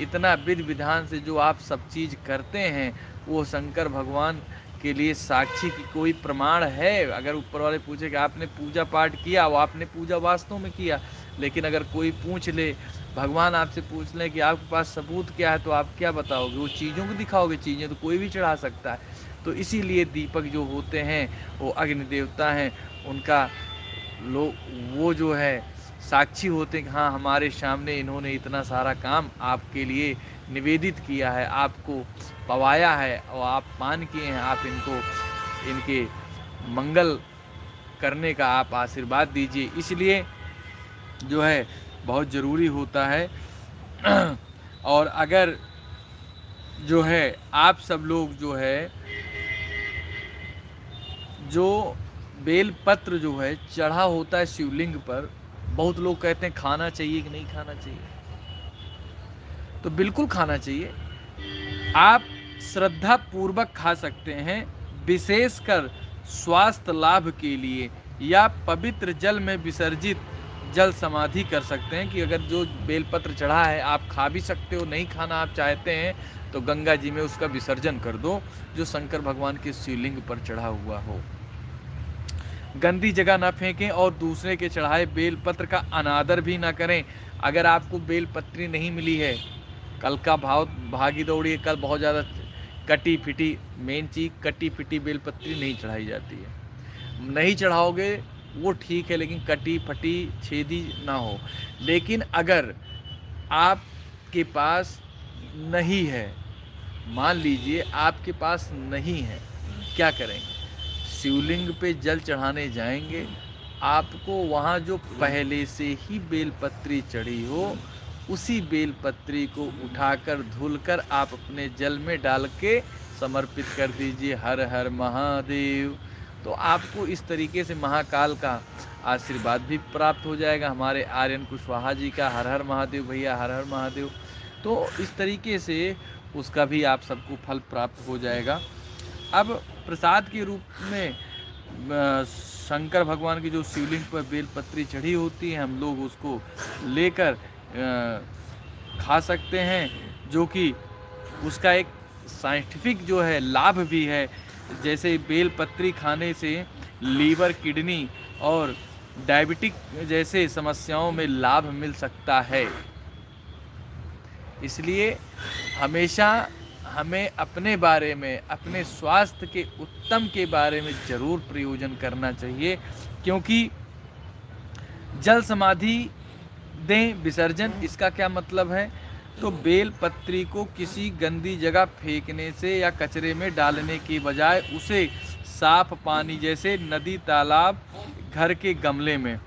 इतना विधि विधान से जो आप सब चीज़ करते हैं वो शंकर भगवान के लिए साक्षी की कोई प्रमाण है? अगर ऊपर वाले पूछे कि आपने पूजा पाठ किया, वो आपने पूजा वास्तव में किया, लेकिन अगर कोई पूछ ले, भगवान आपसे पूछ लें कि आपके पास सबूत क्या है, तो आप क्या बताओगे? वो चीज़ों को दिखाओगे? चीज़ें तो कोई भी चढ़ा सकता है। तो इसीलिए दीपक जो होते हैं वो अग्नि देवता हैं, उनका वो जो है साक्षी होते हैं कि हाँ, हमारे सामने इन्होंने इतना सारा काम आपके लिए निवेदित किया है, आपको पवाया है और आप मान किए हैं, आप इनके मंगल करने का आप आशीर्वाद दीजिए। इसलिए जो है बहुत ज़रूरी होता है। और अगर जो है आप सब लोग जो है जो बेलपत्र जो है चढ़ा होता है शिवलिंग पर, बहुत लोग कहते हैं खाना चाहिए कि नहीं खाना चाहिए, तो बिल्कुल खाना चाहिए। आप श्रद्धा पूर्वक खा सकते हैं, विशेषकर स्वास्थ्य लाभ के लिए, या पवित्र जल में विसर्जित जल समाधि कर सकते हैं कि अगर जो बेलपत्र चढ़ा है आप खा भी सकते हो, नहीं खाना आप चाहते हैं तो गंगा जी में उसका विसर्जन कर दो जो शंकर भगवान के शिवलिंग पर चढ़ा हुआ हो। गंदी जगह ना फेंकें और दूसरे के चढ़ाए बेलपत्र का अनादर भी ना करें। अगर आपको बेलपत्री नहीं मिली है, कल का भागी दौड़ी, कल बहुत ज़्यादा कटी फिटी, मेन चीज़ कटी फिटी बेलपत्री नहीं चढ़ाई जाती है। नहीं चढ़ाओगे वो ठीक है, लेकिन कटी फटी छेदी ना हो। लेकिन अगर आपके पास नहीं है, मान लीजिए आपके पास नहीं है, क्या करेंगे? शिवलिंग पे जल चढ़ाने जाएंगे, आपको वहाँ जो पहले से ही बेलपत्री चढ़ी हो, उसी बेलपत्री को उठाकर धुलकर आप अपने जल में डाल के समर्पित कर दीजिए। हर हर महादेव। तो आपको इस तरीके से महाकाल का आशीर्वाद भी प्राप्त हो जाएगा। हमारे आर्यन कुशवाहा जी का हर हर महादेव भैया, हर हर महादेव। तो इस तरीके से उसका भी आप सबको फल प्राप्त हो जाएगा। अब प्रसाद के रूप में शंकर भगवान की जो शिवलिंग पर बेलपत्री चढ़ी होती है, हम लोग उसको लेकर खा सकते हैं, जो कि उसका एक साइंटिफिक जो है लाभ भी है। जैसे बेलपत्री खाने से लीवर, किडनी और डायबिटिक जैसे समस्याओं में लाभ मिल सकता है। इसलिए हमेशा हमें अपने बारे में, अपने स्वास्थ्य के उत्तम के बारे में ज़रूर प्रयोजन करना चाहिए, क्योंकि जल समाधि दें विसर्जन, इसका क्या मतलब है? तो बेलपत्री को किसी गंदी जगह फेंकने से या कचरे में डालने के बजाय उसे साफ पानी, जैसे नदी, तालाब, घर के गमले में,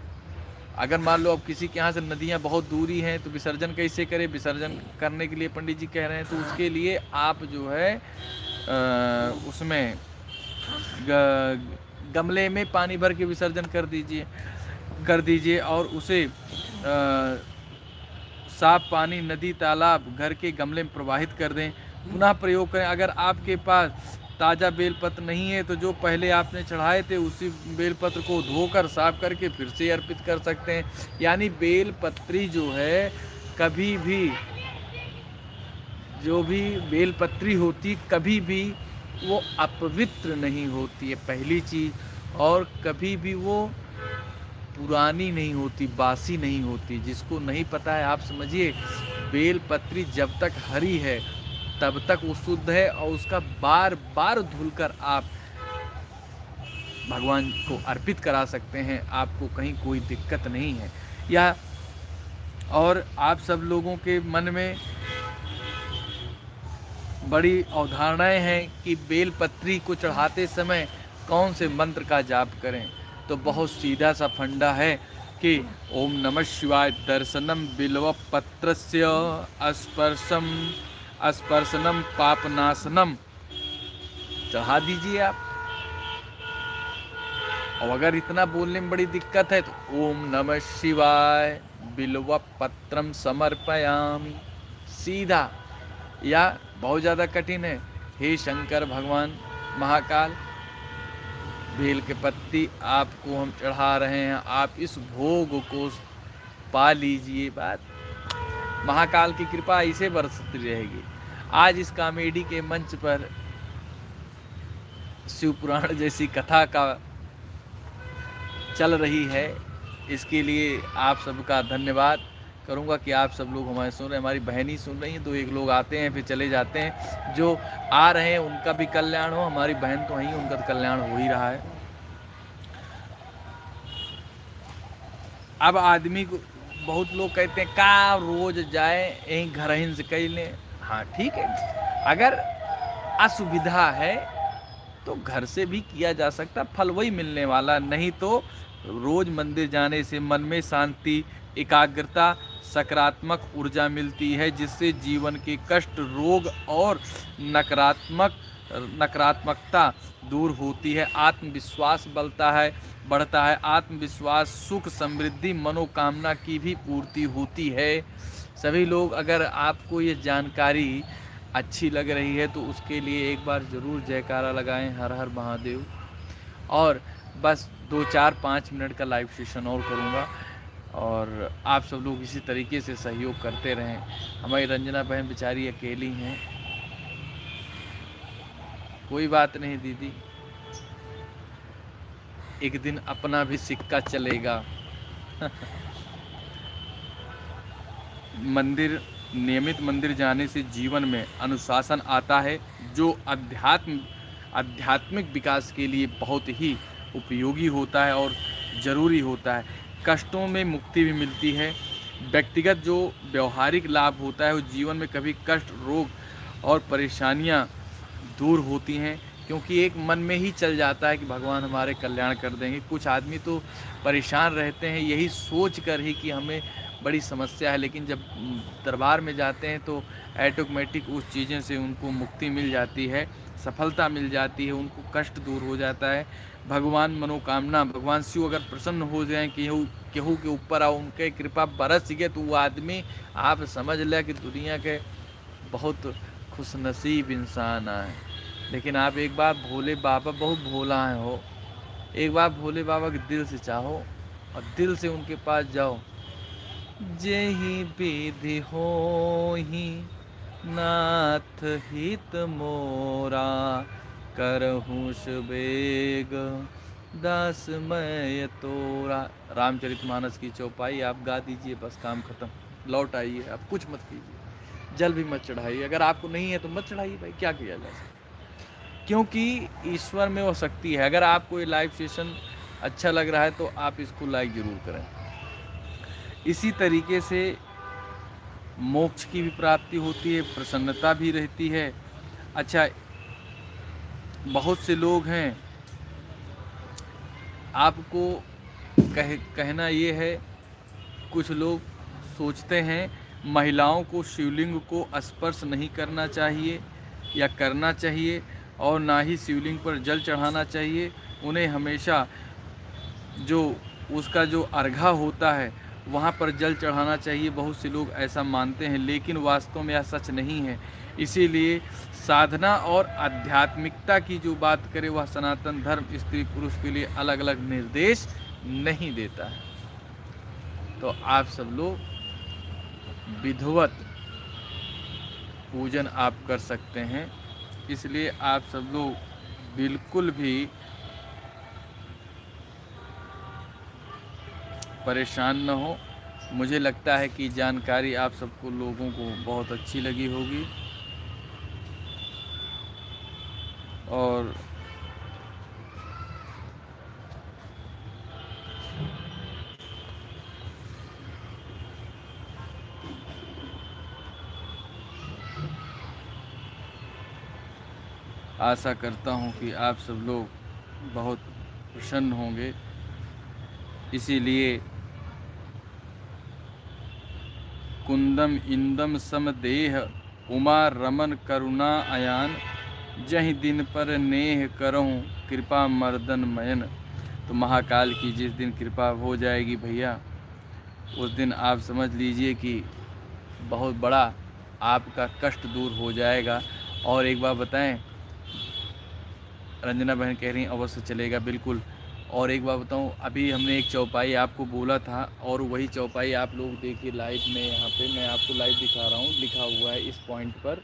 अगर मान लो अब किसी के यहाँ से नदियाँ बहुत दूरी हैं तो विसर्जन कैसे करें? विसर्जन करने के लिए पंडित जी कह रहे हैं, तो उसके लिए आप जो है उसमें गमले में पानी भर के विसर्जन कर दीजिए और उसे साफ पानी नदी, तालाब, घर के गमले में प्रवाहित कर दें, पुनः प्रयोग करें। अगर आपके पास ताज़ा बेलपत्र नहीं है तो जो पहले आपने चढ़ाए थे उसी बेलपत्र को धोकर साफ करके फिर से अर्पित कर सकते हैं। यानी बेलपत्री जो है, कभी भी जो भी बेलपत्री होती कभी भी वो अपवित्र नहीं होती है, पहली चीज़। और कभी भी वो पुरानी नहीं होती, बासी नहीं होती। जिसको नहीं पता है, आप समझिए बेलपत्री जब तक हरी है तब तक वो शुद्ध है, और उसका बार बार धुलकर आप भगवान को अर्पित करा सकते हैं, आपको कहीं कोई दिक्कत नहीं है। या और आप सब लोगों के मन में बड़ी अवधारणाएं हैं कि बेलपत्री को चढ़ाते समय कौन से मंत्र का जाप करें। तो बहुत सीधा सा फंडा है कि ओम नमः शिवाय दर्शनम बिल्व पत्रस्य स्पर्शनम पापनाशनम चढ़ा दीजिए आप। और अगर इतना बोलने में बड़ी दिक्कत है तो ओम नमः शिवाय बिल्व पत्रम समर्पयामि, सीधा। या बहुत ज़्यादा कठिन है, हे शंकर भगवान महाकाल, बेल के पत्ती आपको हम चढ़ा रहे हैं, आप इस भोग को पा लीजिए। बात महाकाल की कृपा इसे बरसती रहेगी। आज इस कॉमेडी के मंच पर शिव पुराण जैसी कथा का चल रही है। इसके लिए आप सबका धन्यवाद करूंगा कि आप सब लोग हमारे सुन रहे हैं, हमारी बहन ही सुन रही हैं। 2 एक लोग आते हैं फिर चले जाते हैं, जो आ रहे हैं उनका भी कल्याण हो। हमारी बहन तो वहीं, उनका तो कल्याण हो ही रहा है। अब आदमी को बहुत लोग कहते हैं का रोज जाए यहीं घर ही से कह लें। हाँ ठीक है, अगर असुविधा है तो घर से भी किया जा सकता, फल वही मिलने वाला। नहीं तो रोज मंदिर जाने से मन में शांति, एकाग्रता, सकारात्मक ऊर्जा मिलती है, जिससे जीवन के कष्ट, रोग और नकारात्मकता दूर होती है। आत्मविश्वास बढ़ता है। आत्मविश्वास, सुख, समृद्धि, मनोकामना की भी पूर्ति होती है। सभी लोग, अगर आपको ये जानकारी अच्छी लग रही है तो उसके लिए एक बार ज़रूर जयकारा लगाएं, हर हर महादेव। और बस 2-4-5 मिनट का लाइव सेशन और करूँगा, और आप सब लोग इसी तरीके से सहयोग करते रहें। हमारी रंजना बहन बेचारी अकेली हैं। कोई बात नहीं दीदी, एक दिन अपना भी सिक्का चलेगा। नियमित मंदिर जाने से जीवन में अनुशासन आता है, जो आध्यात्मिक विकास के लिए बहुत ही उपयोगी होता है और ज़रूरी होता है। कष्टों में मुक्ति भी मिलती है। व्यक्तिगत जो व्यवहारिक लाभ होता है, वो जीवन में कभी कष्ट, रोग और परेशानियां दूर होती हैं, क्योंकि एक मन में ही चल जाता है कि भगवान हमारे कल्याण कर देंगे। कुछ आदमी तो परेशान रहते हैं यही सोच कर ही कि हमें बड़ी समस्या है, लेकिन जब दरबार में जाते हैं तो ऑटोमेटिक उस चीज़ें से उनको मुक्ति मिल जाती है, सफलता मिल जाती है, उनको कष्ट दूर हो जाता है। भगवान शिव अगर प्रसन्न हो जाएं केहू के ऊपर और उनके कृपा बरस गए, तो वो आदमी आप समझ लें कि दुनिया के बहुत खुशनसीब इंसान आए। लेकिन आप एक बार भोले बाबा, बहुत भोला है हो, एक बार भोले बाबा के दिल से चाहो और दिल से उनके पास जाओ। जेहि विधि होहि नाथ हित मोरा, करहूँ सुबेग दास मैं तोरा। रामचरितमानस की चौपाई आप गा दीजिए, बस काम खत्म। लौट आइए, आप कुछ मत कीजिए, जल भी मत चढ़ाइए। अगर आपको नहीं है तो मत चढ़ाइए भाई, क्या किया जा सकता, क्योंकि ईश्वर में वो शक्ति है। अगर आपको ये लाइव सेशन अच्छा लग रहा है तो आप इसको लाइक ज़रूर करें। इसी तरीके से मोक्ष की भी प्राप्ति होती है, प्रसन्नता भी रहती है। अच्छा, बहुत से लोग हैं, आपको कहना ये है, कुछ लोग सोचते हैं महिलाओं को शिवलिंग को स्पर्श नहीं करना चाहिए या करना चाहिए, और ना ही शिवलिंग पर जल चढ़ाना चाहिए। उन्हें हमेशा जो उसका जो अर्घा होता है वहाँ पर जल चढ़ाना चाहिए। बहुत से लोग ऐसा मानते हैं, लेकिन वास्तव में यह सच नहीं है। इसीलिए साधना और आध्यात्मिकता की जो बात करें, वह सनातन धर्म स्त्री पुरुष के लिए अलग अलग निर्देश नहीं देता है। तो आप सब लोग विधिवत पूजन आप कर सकते हैं। इसलिए आप सब लोग बिल्कुल भी परेशान न हो। मुझे लगता है कि जानकारी आप सबको लोगों को बहुत अच्छी लगी होगी, और आशा करता हूं कि आप सब लोग बहुत प्रसन्न होंगे। इसीलिए कुंदम इंदम समदेह उमा रमन करुणा अयान, जहि दिन पर नेह करहूँ कृपा मर्दन मयन। तो महाकाल की जिस दिन कृपा हो जाएगी भैया, उस दिन आप समझ लीजिए कि बहुत बड़ा आपका कष्ट दूर हो जाएगा। और एक बार बताएं, रंजना बहन कह रही हैं अवश्य चलेगा, बिल्कुल। और एक बार बताऊं, अभी हमने एक चौपाई आपको बोला था, और वही चौपाई आप लोग देखिए लाइव में। यहाँ पे मैं आपको लाइव दिखा रहा हूँ, लिखा हुआ है इस पॉइंट पर,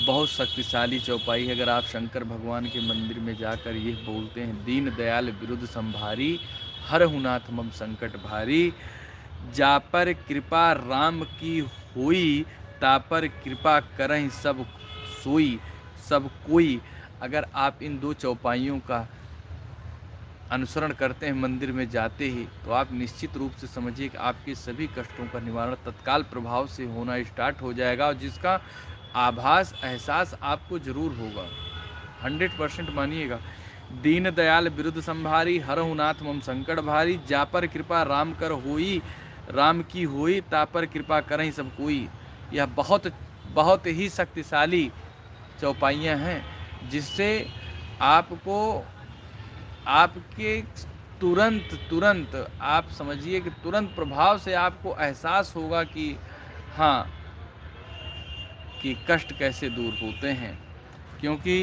बहुत शक्तिशाली चौपाई है। अगर आप शंकर भगवान के मंदिर में जाकर ये बोलते हैं, दीन दयाल विरुद्ध संभारी, हरहु नाथ मम संकट भारी, जा पर कृपा राम की हुई, ता पर कृपा करहि सब सोई सब कोई। अगर आप इन दो चौपाइयों का अनुसरण करते हैं मंदिर में जाते ही, तो आप निश्चित रूप से समझिए कि आपके सभी कष्टों का निवारण तत्काल प्रभाव से होना स्टार्ट हो जाएगा, और जिसका आभास एहसास आपको जरूर होगा। 100% मानिएगा। दीन दयाल विरुद्ध संभारी, हरहु नाथ मम संकट भारी, जा पर कृपा राम कर होई, राम की होई, ता पर कृपा करहि सब कोई। यह बहुत बहुत ही शक्तिशाली चौपाइयाँ हैं, जिससे आपको आपके तुरंत आप समझिए कि तुरंत प्रभाव से आपको एहसास होगा कि हाँ, कि कष्ट कैसे दूर होते हैं। क्योंकि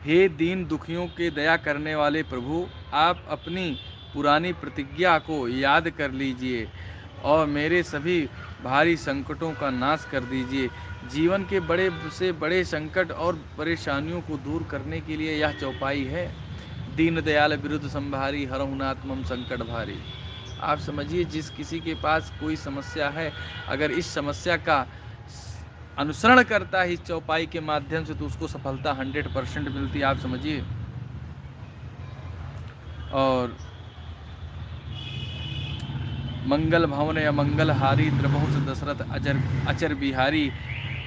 हे दीन दुखियों के दया करने वाले प्रभु, आप अपनी पुरानी प्रतिज्ञा को याद कर लीजिए और मेरे सभी भारी संकटों का नाश कर दीजिए। जीवन के बड़े से बड़े संकट और परेशानियों को दूर करने के लिए यह चौपाई है, दीन दयाल विरुद्ध संभारी, हरहु नाथ मम संकट भारी। आप समझिए, जिस किसी के पास कोई समस्या है, अगर इस समस्या का अनुसरण करता है इस चौपाई के माध्यम से, तो उसको सफलता 100% मिलती है। आप समझिए। और मंगल भवन अमंगल हारी, द्रबहु से दशरथ अचर बिहारी।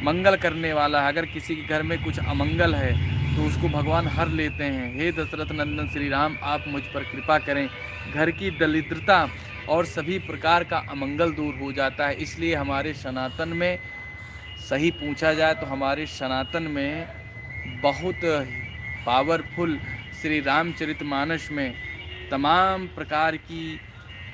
मंगल करने वाला है, अगर किसी के घर में कुछ अमंगल है तो उसको भगवान हर लेते हैं। हे दशरथ नंदन श्री राम, आप मुझ पर कृपा करें। घर की दरिद्रता और सभी प्रकार का अमंगल दूर हो जाता है। इसलिए हमारे सनातन में, सही पूछा जाए तो हमारे सनातन में बहुत पावरफुल श्री रामचरितमानस में तमाम प्रकार की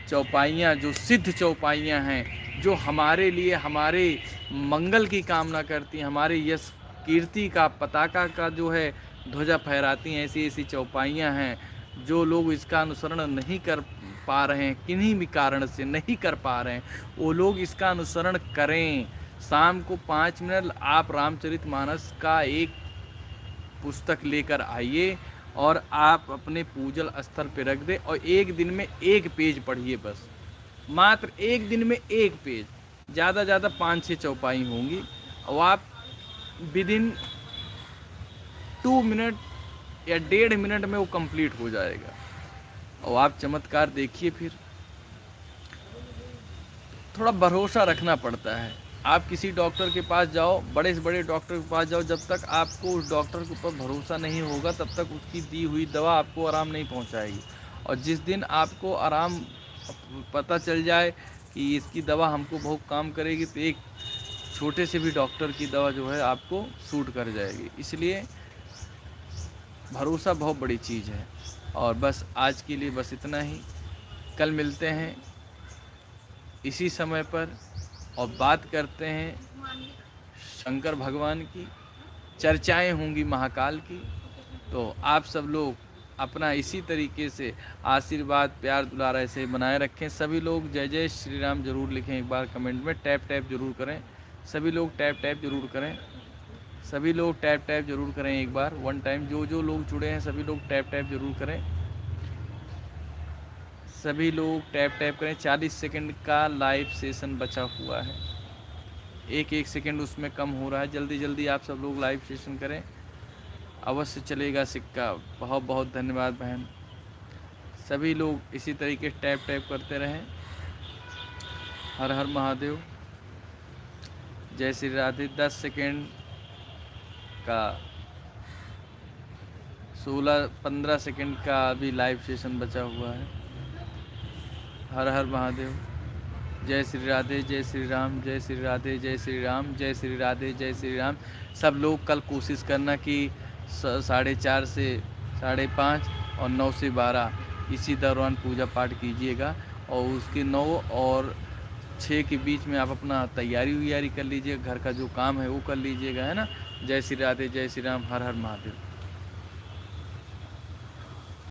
चौपाइयाँ, जो सिद्ध चौपाइयाँ हैं, जो हमारे लिए हमारे मंगल की कामना करती हैं, हमारे यश कीर्ति का पताका का जो है ध्वजा फहराती हैं, ऐसी ऐसी चौपाइयाँ हैं। जो लोग इसका अनुसरण नहीं कर पा रहे हैं, किन्हीं भी कारण से नहीं कर पा रहे हैं, वो लोग इसका अनुसरण करें। शाम को 5 मिनट आप रामचरितमानस का एक पुस्तक लेकर आइए और आप अपने पूजल स्थल पे रख दें, और एक दिन में 1 पेज पढ़िए, बस मात्र एक दिन में 1 पेज, ज़्यादा 5-6 चौपाई होंगी, और आप विदिन 2 मिनट या 1.5 मिनट में वो कंप्लीट हो जाएगा, और आप चमत्कार देखिए। फिर थोड़ा भरोसा रखना पड़ता है। आप किसी डॉक्टर के पास जाओ, बड़े से बड़े डॉक्टर के पास जाओ, जब तक आपको उस डॉक्टर के ऊपर भरोसा नहीं होगा, तब तक उसकी दी हुई दवा आपको आराम नहीं पहुंचाएगी। और जिस दिन आपको आराम पता चल जाए कि इसकी दवा हमको बहुत काम करेगी, तो एक छोटे से भी डॉक्टर की दवा जो है आपको सूट कर जाएगी। इसलिए भरोसा बहुत बड़ी चीज़ है। और बस आज के लिए बस इतना ही। कल मिलते हैं इसी समय पर और बात करते हैं शंकर भगवान की, चर्चाएं होंगी महाकाल की। तो आप सब लोग अपना इसी तरीके से आशीर्वाद, प्यार, दुलार ऐसे बनाए रखें। सभी लोग जय जय श्री राम जरूर लिखें, एक बार कमेंट में टैप जरूर करें। सभी लोग टैप जरूर करें, सभी लोग टैप जरूर करें एक बार, 1 टाइम। जो लोग जुड़े हैं सभी लोग टैप जरूर करें, सभी लोग टैप करें। 40 सेकंड का लाइव सेशन बचा हुआ है, एक सेकंड उसमें कम हो रहा है। जल्दी आप सब लोग लाइव सेशन करें, अवश्य चलेगा सिक्का। बहुत बहुत धन्यवाद बहन। सभी लोग इसी तरीके से टैप करते रहें। हर हर महादेव, जय श्री राधे। 10 सेकंड का 16-15 सेकंड का अभी लाइव सेशन बचा हुआ है। हर हर महादेव, जय श्री राधे, जय श्री राम, जय श्री राधे, जय श्री राम, जय श्री राधे, जय श्री राम। सब लोग कल कोशिश करना कि 4:30 से 5:30 और 9 से 12 इसी दौरान पूजा पाठ कीजिएगा, और उसके 9 और 6 के बीच में आप अपना तैयारी कर लीजिए, घर का जो काम है वो कर लीजिएगा, है ना। जय श्री राधे, जय श्री राम, हर हर महादेव।